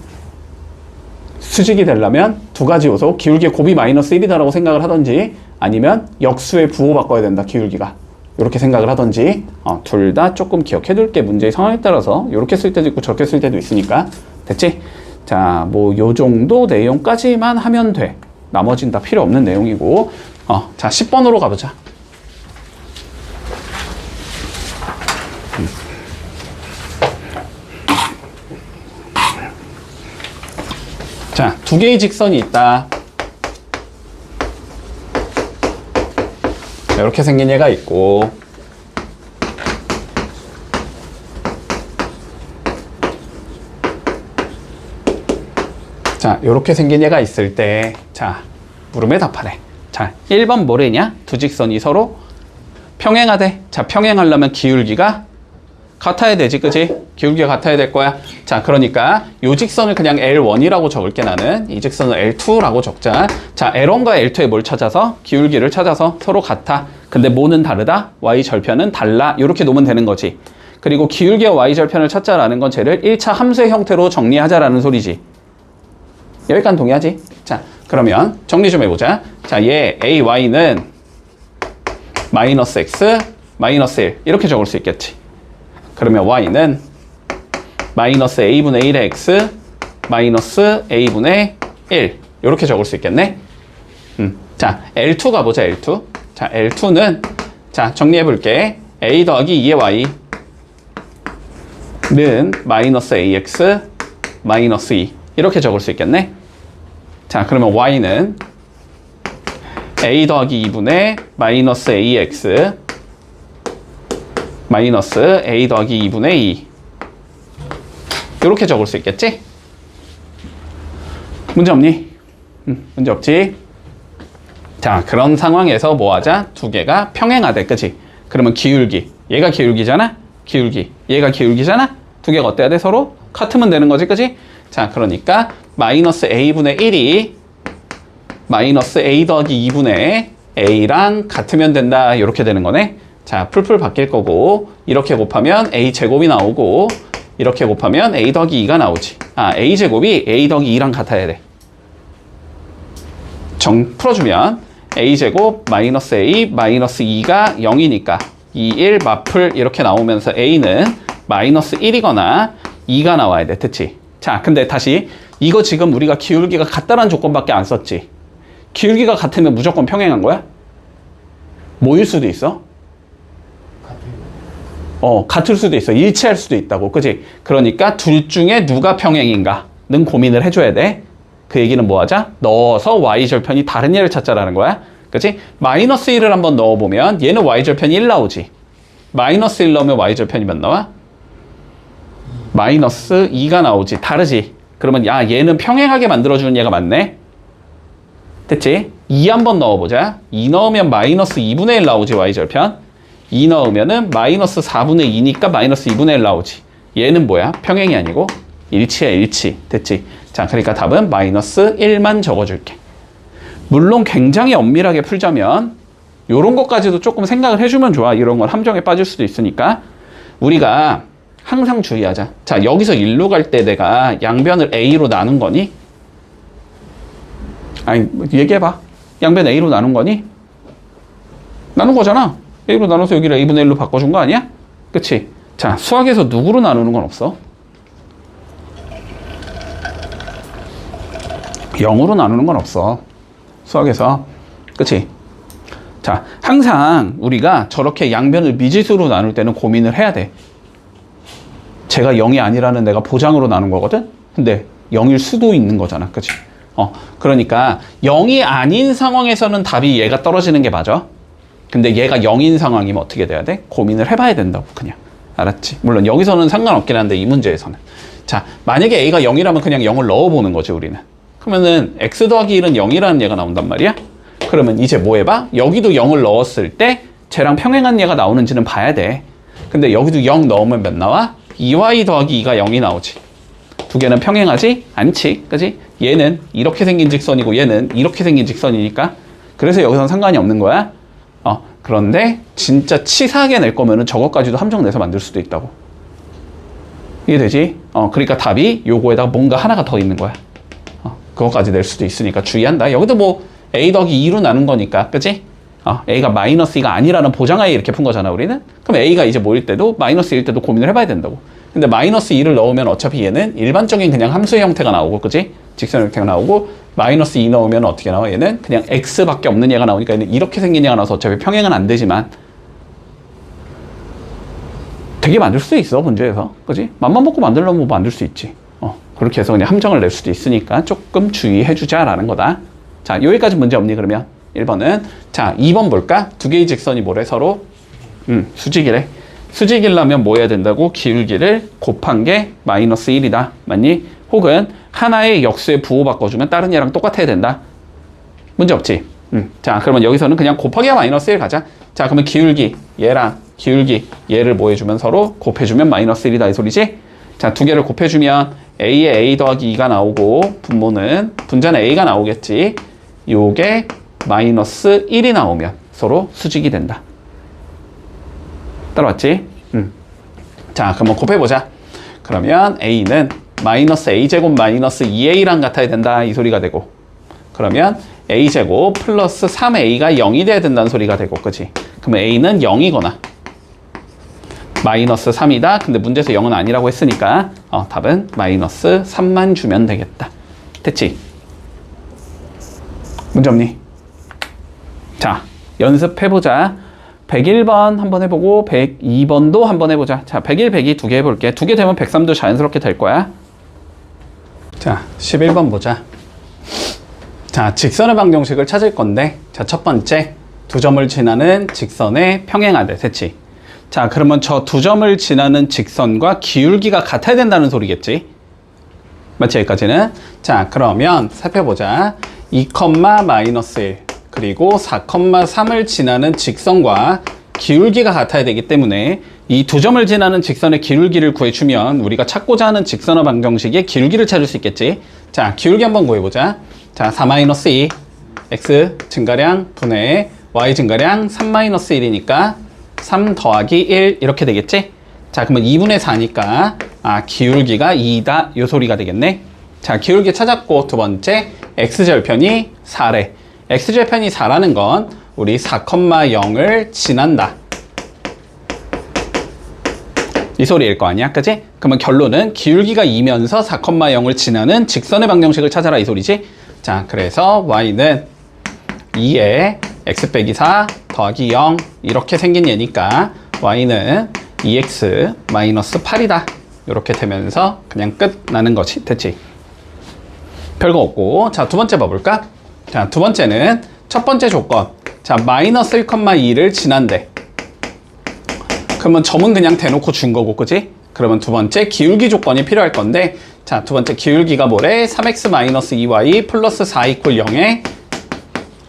수직이 되려면 두 가지 요소, 기울기의 곱이 마이너스 1이다라고 생각을 하던지 아니면 역수의 부호 바꿔야 된다, 기울기가. 이렇게 생각을 하던지 둘 다 조금 기억해 둘게. 문제의 상황에 따라서 이렇게 쓸 때도 있고 저렇게 쓸 때도 있으니까. 됐지? 자, 뭐 요 정도 내용까지만 하면 돼. 나머지는 다 필요 없는 내용이고. 자, 10번으로 가보자. 자, 두 개의 직선이 있다. 이렇게 생긴 얘가 있고, 자, 이렇게 생긴 얘가 있을 때, 자, 물음에 답하래. 자, 1번 뭐래냐? 두 직선이 서로 평행하대. 자, 평행하려면 기울기가 같아야 되지, 그치? 기울기가 같아야 될 거야. 자, 그러니까 이 직선을 그냥 L1이라고 적을게. 나는 이 직선을 L2라고 적자. 자, L1과 L2에 뭘 찾아서? 기울기를 찾아서 서로 같아. 근데 뭐는 다르다? Y절편은 달라. 이렇게 놓으면 되는 거지. 그리고 기울기와 Y절편을 찾자라는 건 쟤를 1차 함수의 형태로 정리하자라는 소리지. 여기까지 동의하지? 자, 그러면 정리 좀 해보자. 자, 얘 AY는 마이너스 X, 마이너스 1 이렇게 적을 수 있겠지. 그러면 Y는 마이너스 A분의 1의 X, 마이너스 A분의 1 이렇게 적을 수 있겠네. 자, L2 가보자, L2. 자, L2는 자, 정리해 볼게. A 더하기 2의 Y는 마이너스 AX, 마이너스 2 이렇게 적을 수 있겠네. 자, 그러면 Y는 A 더하기 2분의 마이너스 AX 마이너스 A 더하기 2분의 2 이렇게 적을 수 있겠지? 문제 없니? 문제 없지? 자, 그런 상황에서 뭐 하자? 두 개가 평행하대, 그치? 그러면 기울기, 얘가 기울기잖아? 기울기, 얘가 기울기잖아? 두 개가 어때야 돼? 서로 같으면 되는 거지, 그치? 자, 그러니까 마이너스 A분의 1이 마이너스 A 더하기 2분의 A랑 같으면 된다. 이렇게 되는 거네. 자, 풀풀 바뀔 거고, 이렇게 곱하면 A 제곱이 나오고, 이렇게 곱하면 A 더하기 2가 나오지. 아, A 제곱이 A 더하기 2랑 같아야 돼. 풀어주면 A 제곱 마이너스 A 마이너스 2가 0이니까 2, 1 마풀 이렇게 나오면서 A는 마이너스 1이거나 2가 나와야 돼. 됐지? 자, 근데 다시 이거 지금 우리가 기울기가 같다라는 조건밖에 안 썼지. 기울기가 같으면 무조건 평행한 거야? 뭐일 수도 있어? 같을 수도 있어. 일치할 수도 있다고. 그치? 그러니까 둘 중에 누가 평행인가는 고민을 해줘야 돼. 그 얘기는 뭐 하자? 넣어서 y절편이 다른 얘를 찾자라는 거야. 그치? 마이너스 1을 한번 넣어보면 얘는 y절편이 1 나오지. 마이너스 1 넣으면 y절편이 몇 나와? 마이너스 2가 나오지. 다르지? 그러면 야 얘는 평행하게 만들어주는 얘가 맞네? 됐지? 2 한번 넣어보자. 2 넣으면 마이너스 2분의 1 나오지 y절편. 2 넣으면은 마이너스 4분의 2니까 마이너스 2분의 1 나오지. 얘는 뭐야? 평행이 아니고 일치야 일치. 됐지? 자 그러니까 답은 마이너스 1만 적어줄게. 물론 굉장히 엄밀하게 풀자면 요런 것까지도 조금 생각을 해주면 좋아. 이런 건 함정에 빠질 수도 있으니까 우리가 항상 주의하자. 자 여기서 1로 갈 때 내가 양변을 A로 나눈 거니? 아니 얘기해봐. 양변 A로 나눈 거니? 나눈 거잖아. A로 나눠서 여기를 A분의 1로 바꿔준 거 아니야? 그치? 자 수학에서 누구로 나누는 건 없어? 0으로 나누는 건 없어. 수학에서. 그치? 자, 항상 우리가 저렇게 양변을 미지수로 나눌 때는 고민을 해야 돼. 제가 0이 아니라는 내가 보장으로 나눈 거거든? 근데 0일 수도 있는 거잖아. 그치? 그러니까 0이 아닌 상황에서는 답이 얘가 떨어지는 게 맞아. 근데 얘가 0인 상황이면 어떻게 돼야 돼? 고민을 해봐야 된다고, 그냥. 알았지? 물론 여기서는 상관없긴 한데 이 문제에서는. 자, 만약에 A가 0이라면 그냥 0을 넣어보는 거지, 우리는. 그러면은 x 더하기 1은 0이라는 얘가 나온단 말이야. 그러면 이제 뭐 해봐? 여기도 0을 넣었을 때 쟤랑 평행한 얘가 나오는지는 봐야 돼. 근데 여기도 0 넣으면 몇 나와? 2y 더하기 2가 0이 나오지. 두 개는 평행하지 않지. 그지? 얘는 이렇게 생긴 직선이고 얘는 이렇게 생긴 직선이니까. 그래서 여기서는 상관이 없는 거야. 그런데 진짜 치사하게 낼 거면은 저것까지도 함정 내서 만들 수도 있다고. 이해되지? 그러니까 답이 요거에다가 뭔가 하나가 더 있는 거야. 그것까지 낼 수도 있으니까 주의한다. 여기도 뭐 a 더하기 2로 나눈 거니까, 그치? a가 마이너스 2가 아니라는 보장하에 이렇게 푼 거잖아, 우리는. 그럼 a가 이제 뭐일 때도 마이너스 1일 때도 고민을 해봐야 된다고. 근데 마이너스 2를 넣으면 어차피 얘는 일반적인 그냥 함수의 형태가 나오고, 그치? 직선 형태가 나오고, 마이너스 2 넣으면 어떻게 나와? 얘는 그냥 x밖에 없는 얘가 나오니까 얘는 이렇게 생긴 얘가 나와서 어차피 평행은 안 되지만 되게 만들 수도 있어, 문제에서. 그치? 맘만 먹고 만들려면 뭐 만들 수 있지. 그렇게 해서 그냥 함정을 낼 수도 있으니까 조금 주의해주자라는 거다. 자, 여기까지 문제 없니, 그러면? 1번은. 자, 2번 볼까? 두 개의 직선이 뭐래, 서로? 수직이래. 수직이려면 뭐 해야 된다고? 기울기를 곱한 게 마이너스 1이다. 맞니? 혹은 하나의 역수에 부호 바꿔주면 다른 얘랑 똑같아야 된다. 문제 없지? 자, 그러면 여기서는 그냥 곱하기가 마이너스 1 가자. 자, 그러면 기울기, 얘랑 기울기, 얘를 뭐 해주면 서로 곱해주면 마이너스 1이다, 이 소리지? 자, 두 개를 곱해주면 A에 A 더하기 2가 나오고 분자는 A가 나오겠지. 요게 마이너스 1이 나오면 서로 수직이 된다. 따라왔지? 자, 그러면 곱해보자. 그러면 A는 마이너스 A제곱 마이너스 2A랑 같아야 된다, 이 소리가 되고. 그러면 A제곱 플러스 3A가 0이 돼야 된다는 소리가 되고, 그치? 그러면 A는 0이거나 마이너스 3이다. 근데 문제에서 0은 아니라고 했으니까 답은 마이너스 3만 주면 되겠다. 됐지? 문제 없니? 자, 연습해보자. 101번 한번 해보고 102번도 한번 해보자. 자, 101, 102 두 개 해볼게. 두 개 되면 103도 자연스럽게 될 거야. 자, 11번 보자. 자, 직선의 방정식을 찾을 건데, 자, 첫 번째, 두 점을 지나는 직선의 평행하대. 됐지? 자, 그러면 저 두 점을 지나는 직선과 기울기가 같아야 된다는 소리겠지? 맞지, 여기까지는? 자, 그러면 살펴보자. 2, 마이너스 1 그리고 4, 3을 지나는 직선과 기울기가 같아야 되기 때문에 이 두 점을 지나는 직선의 기울기를 구해주면 우리가 찾고자 하는 직선의 방정식의 기울기를 찾을 수 있겠지? 자, 기울기 한번 구해보자. 자, 4-2 x 증가량 분의 y 증가량 3-1이니까 3 더하기 1 이렇게 되겠지? 자, 그러면 2분의 4니까 기울기가 2다 요 소리가 되겠네. 자, 기울기 찾았고 두 번째 x절편이 4래. x절편이 4라는 건 우리 4,0을 지난다 이 소리일 거 아니야, 그치? 그러면 결론은 기울기가 2면서 4,0을 지나는 직선의 방정식을 찾아라 이 소리지? 자, 그래서 y는 2에 x 빼기 4 더하기 0 이렇게 생긴 얘니까 y는 2x 마이너스 8이다 이렇게 되면서 그냥 끝 나는 거지. 됐지? 별거 없고. 자, 두 번째 봐볼까? 자, 두 번째는 첫 번째 조건. 자, 마이너스 1,2를 지난대. 그러면 점은 그냥 대놓고 준 거고, 그지? 그러면 두 번째 기울기 조건이 필요할 건데, 자, 두 번째 기울기가 뭐래? 3x-2y 플러스 4 이퀄 0의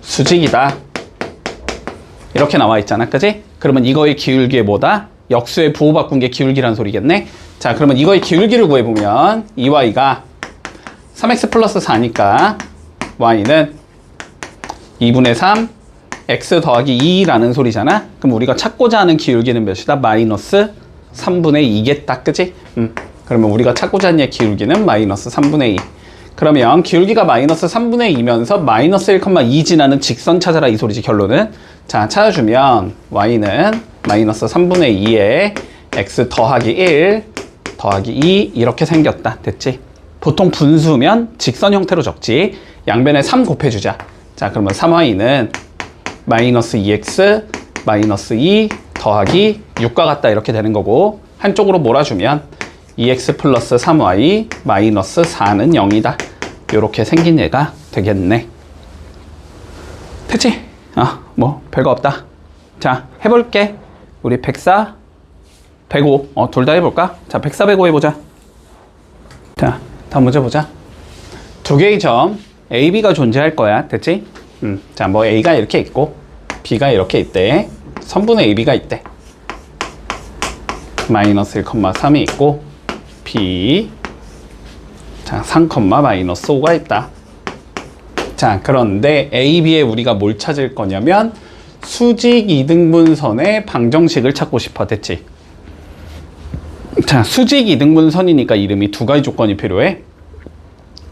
수직이다. 이렇게 나와 있잖아, 그지? 그러면 이거의 기울기에 뭐다? 역수에 부호 바꾼 게 기울기란 소리겠네? 자, 그러면 이거의 기울기를 구해보면 2y가 3x 플러스 4니까 y는 2분의 3 x 더하기 2라는 소리잖아? 그럼 우리가 찾고자 하는 기울기는 몇이다? 마이너스 3분의 2겠다, 그지? 그러면 우리가 찾고자 하는 기울기는 마이너스 3분의 2. 그러면 기울기가 마이너스 3분의 2면서 마이너스 1,2 지나는 직선 찾아라 이 소리지, 결론은. 자, 찾아주면 y는 마이너스 3분의 2에 x 더하기 1 더하기 2 이렇게 생겼다. 됐지? 보통 분수면 직선 형태로 적지. 양변에 3 곱해주자. 자, 그러면 3y는 마이너스 2x 마이너스 2 더하기 6과 같다 이렇게 되는 거고, 한쪽으로 몰아주면 2x 플러스 3y 마이너스 4는 0이다. 이렇게 생긴 얘가 되겠네. 됐지? 뭐 별거 없다. 자, 해볼게. 우리 104, 105 둘 다 해볼까? 자, 104, 105 해보자. 자, 다음 문제 보자. 두 개의 점 A, B가 존재할 거야. 됐지? 자, 뭐 A가 이렇게 있고 B가 이렇게 있대. 선분의 AB가 있대. 마이너스 1,3이 있고 B 자 3, 마이너스 5가 있다. 자, 그런데 A, B에 우리가 뭘 찾을 거냐면 수직 2등분선의 방정식을 찾고 싶어. 됐지? 자, 수직 2등분선이니까 이름이 두 가지 조건이 필요해.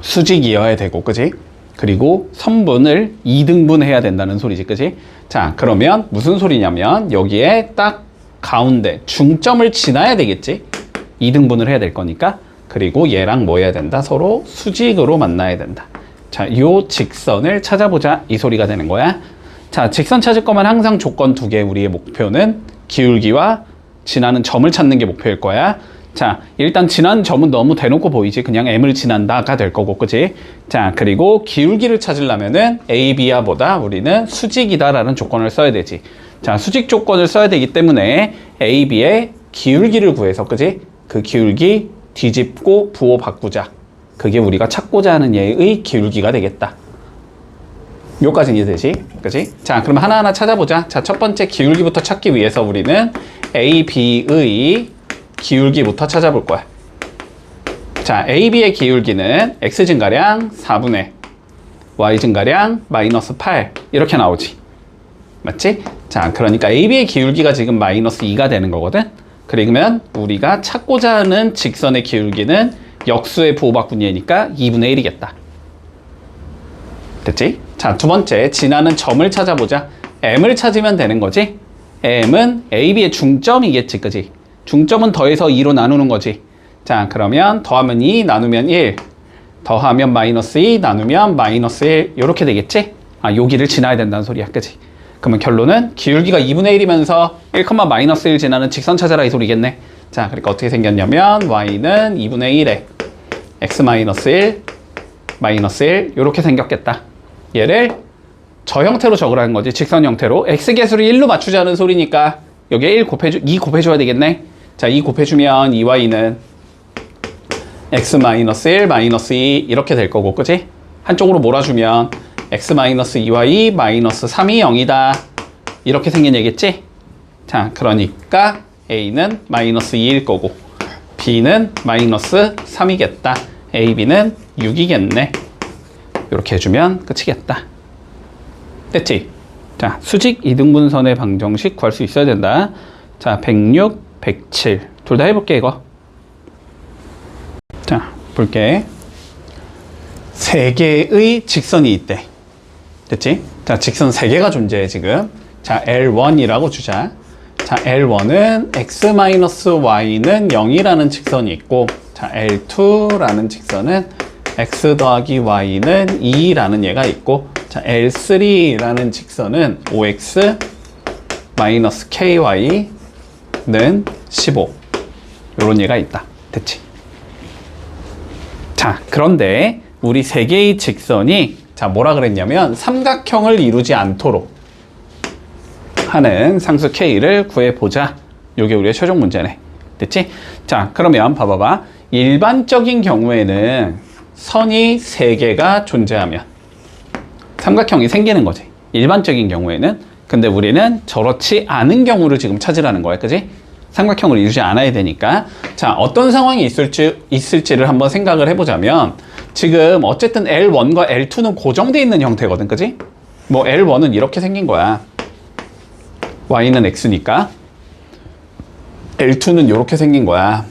수직이어야 되고, 그지? 그리고 선분을 2등분 해야 된다는 소리지, 그지? 자, 그러면 무슨 소리냐면 여기에 딱 가운데 중점을 지나야 되겠지? 2등분을 해야 될 거니까. 그리고 얘랑 뭐 해야 된다? 서로 수직으로 만나야 된다. 자, 요 직선을 찾아보자 이 소리가 되는 거야. 자, 직선 찾을 거면 항상 조건 두 개. 우리의 목표는 기울기와 지나는 점을 찾는 게 목표일 거야. 자, 일단 지나는 점은 너무 대놓고 보이지? 그냥 m을 지난다가 될 거고, 그치? 자, 그리고 기울기를 찾으려면은 a, b야 보다 우리는 수직이다라는 조건을 써야 되지. 자, 수직 조건을 써야 되기 때문에 a, b의 기울기를 구해서, 그치? 그 기울기 뒤집고 부호 바꾸자. 그게 우리가 찾고자 하는 얘의 기울기가 되겠다. 요까지는 이해되지? 그치? 자, 그럼 하나하나 찾아보자. 자, 첫 번째 기울기부터 찾기 위해서 우리는 a, b의 기울기부터 찾아볼 거야. 자, a, b의 기울기는 x 증가량 4분의 y 증가량 마이너스 8 이렇게 나오지. 맞지? 자, 그러니까 a, b의 기울기가 지금 마이너스 2가 되는 거거든. 그러면 우리가 찾고자 하는 직선의 기울기는 역수의 부호 바꾼 얘니까 2분의 1이겠다. 됐지? 자, 두 번째 지나는 점을 찾아보자. m을 찾으면 되는 거지. m은 a, b의 중점이겠지, 그지? 중점은 더해서 2로 나누는 거지. 자, 그러면 더하면 2 나누면 1 더하면 마이너스 2 나누면 마이너스 1 이렇게 되겠지? 여기를 지나야 된다는 소리야, 그지? 그러면 결론은 기울기가 2분의 1이면서 1, 마이너스 1 지나는 직선 찾아라 이 소리겠네. 자, 그러니까 어떻게 생겼냐면 y는 2분의 1에 x 마이너스 1 마이너스 1 이렇게 생겼겠다. 얘를 저 형태로 적으라는 거지. 직선 형태로 x계수를 1로 맞추자는 소리니까 여기에 2 곱해줘야 되겠네. 자, 2 곱해주면 2y는 x 마이너스 1 마이너스 2 이렇게 될 거고, 그치? 한쪽으로 몰아주면 x 마이너스 2y 마이너스 3이 0이다 이렇게 생긴 얘겠지? 자, 그러니까 a는 마이너스 2일 거고 b는 마이너스 3이겠다. a, b는 6이겠네. 이렇게 해주면 끝이겠다. 됐지? 자, 수직 이등분선의 방정식 구할 수 있어야 된다. 자, 106, 107 둘 다 해볼게 이거. 자, 볼게. 세 개의 직선이 있대. 됐지? 자, 직선 세 개가 존재해 지금. 자, L1이라고 주자. 자, L1은 x-y는 0이라는 직선이 있고, 자, L2라는 직선은 x 더하기 y는 2라는 얘가 있고, 자, L3라는 직선은 5x 마이너스 ky는 15 이런 얘가 있다. 됐지? 자, 그런데 우리 세 개의 직선이 자 뭐라 그랬냐면 삼각형을 이루지 않도록 하는 상수 K를 구해보자. 요게 우리의 최종 문제네. 됐지? 자 그러면 봐봐봐. 일반적인 경우에는 선이 3개가 존재하면 삼각형이 생기는 거지. 일반적인 경우에는. 근데 우리는 저렇지 않은 경우를 지금 찾으라는 거야. 그지? 삼각형을 이루지 않아야 되니까. 자 어떤 상황이 있을지를 한번 생각을 해보자면 지금 어쨌든 L1과 L2는 고정되어 있는 형태거든. 그지? 뭐 L1은 이렇게 생긴 거야. Y는 X니까. L2는 이렇게 생긴 거야.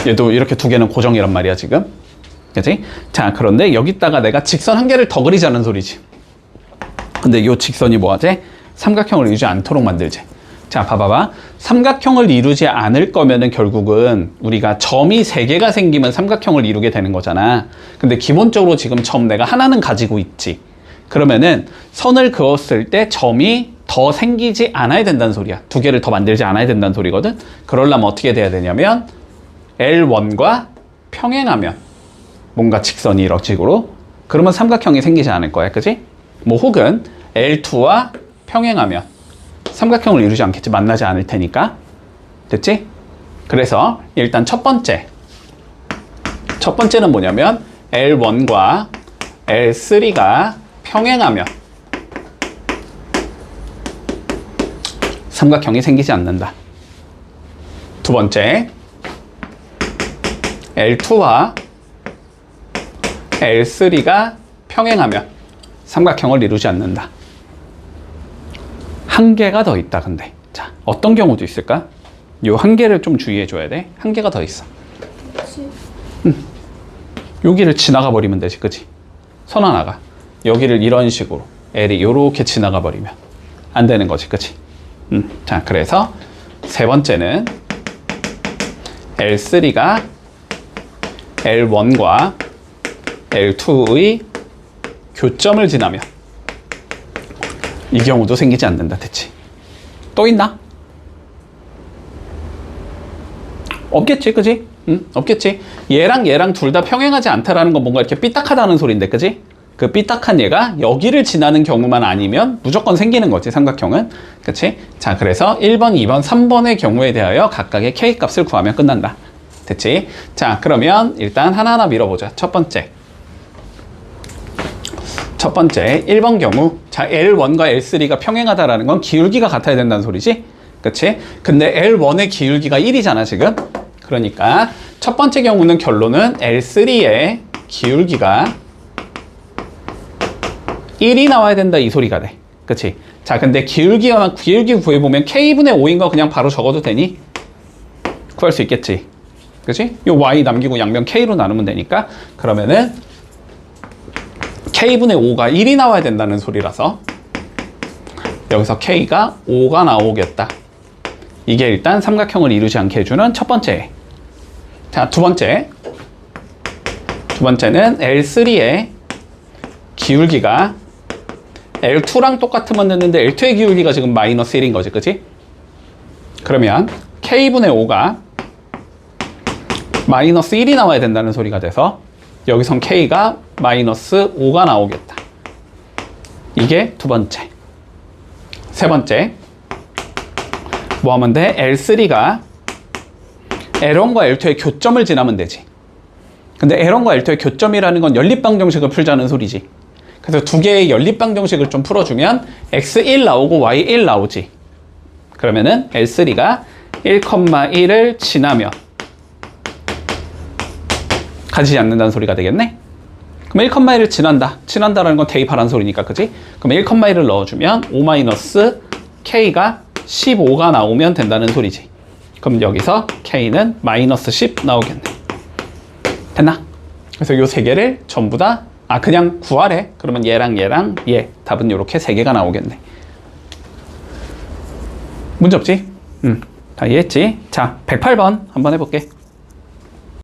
얘도 이렇게 두 개는 고정이란 말이야 지금. 그치? 자 그런데 여기다가 내가 직선 한 개를 더 그리자는 소리지. 근데 이 직선이 뭐하지? 삼각형을 이루지 않도록 만들지. 자 봐봐봐. 삼각형을 이루지 않을 거면은 결국은 우리가 점이 3개가 생기면 삼각형을 이루게 되는 거잖아. 근데 기본적으로 지금 점 내가 하나는 가지고 있지. 그러면은 선을 그었을 때 점이 더 생기지 않아야 된다는 소리야. 2개를 더 만들지 않아야 된다는 소리거든. 그러려면 어떻게 돼야 되냐면 L1과 평행하면 뭔가 직선이 이런 식으로 그러면 삼각형이 생기지 않을 거야. 그지? 뭐 혹은 L2와 평행하면 삼각형을 이루지 않겠지. 만나지 않을 테니까. 됐지? 그래서 일단 첫 번째는 뭐냐면 L1과 L3가 평행하면 삼각형이 생기지 않는다. 두 번째, L2와 L3가 평행하면 삼각형을 이루지 않는다. 한 개가 더 있다. 근데 자 어떤 경우도 있을까? 요 한 개를 좀 주의해 줘야 돼. 한 개가 더 있어. 여기를 지나가 버리면 되지. 그치? 선 하나가 여기를 이런 식으로 L이 요렇게 지나가 버리면 안 되는 거지. 그치? 자 그래서 세 번째는 L3가 L1과 L2의 교점을 지나면 이 경우도 생기지 않는다. 됐지? 또 있나? 없겠지. 그지? 없겠지. 얘랑 얘랑 둘 다 평행하지 않다라는 건 뭔가 이렇게 삐딱하다는 소리인데. 그지? 그 삐딱한 얘가 여기를 지나는 경우만 아니면 무조건 생기는 거지. 삼각형은. 그치? 자 그래서 1번, 2번, 3번의 경우에 대하여 각각의 K 값을 구하면 끝난다. 됐지? 자 그러면 일단 하나하나 밀어보자. 첫 번째 1번 경우 자 L1과 L3가 평행하다라는 건 기울기가 같아야 된다는 소리지. 그치? 근데 L1의 기울기가 1이잖아 지금. 그러니까 첫 번째 경우는 결론은 L3의 기울기가 1이 나와야 된다 이 소리가 돼. 그치? 자 근데 기울기 구해보면 K분의 5인 거 그냥 바로 적어도 되니? 구할 수 있겠지. 그치? 요 Y 남기고 양변 K로 나누면 되니까 그러면은 K분의 5가 1이 나와야 된다는 소리라서 여기서 K가 5가 나오겠다. 이게 일단 삼각형을 이루지 않게 해주는 첫 번째. 자, 두 번째는 L3의 기울기가 L2랑 똑같으면 됐는데 L2의 기울기가 지금 마이너스 1인 거지. 그치? 그러면 K분의 5가 마이너스 1이 나와야 된다는 소리가 돼서 여기선 K가 마이너스 5가 나오겠다. 이게 두 번째. 세 번째 뭐 하면 돼? L3가 L1과 L2의 교점을 지나면 되지. 근데 L1과 L2의 교점이라는 건 연립방정식을 풀자는 소리지. 그래서 두 개의 연립방정식을 좀 풀어주면 X1 나오고 Y1 나오지. 그러면은 L3가 1,1을 지나면 가지지 않는다는 소리가 되겠네? 그럼 1,1을 지난다라는 건 대입하라는 소리니까, 그지? 그럼 1,1을 넣어주면 5-K가 15가 나오면 된다는 소리지. 그럼 여기서 K는 마이너스 10 나오겠네. 됐나? 그래서 요 세 개를 전부 다, 그냥 구하래. 그러면 얘랑 얘랑 얘. 답은 요렇게 세 개가 나오겠네. 문제 없지? 다 이해했지? 자, 108번 한번 해볼게.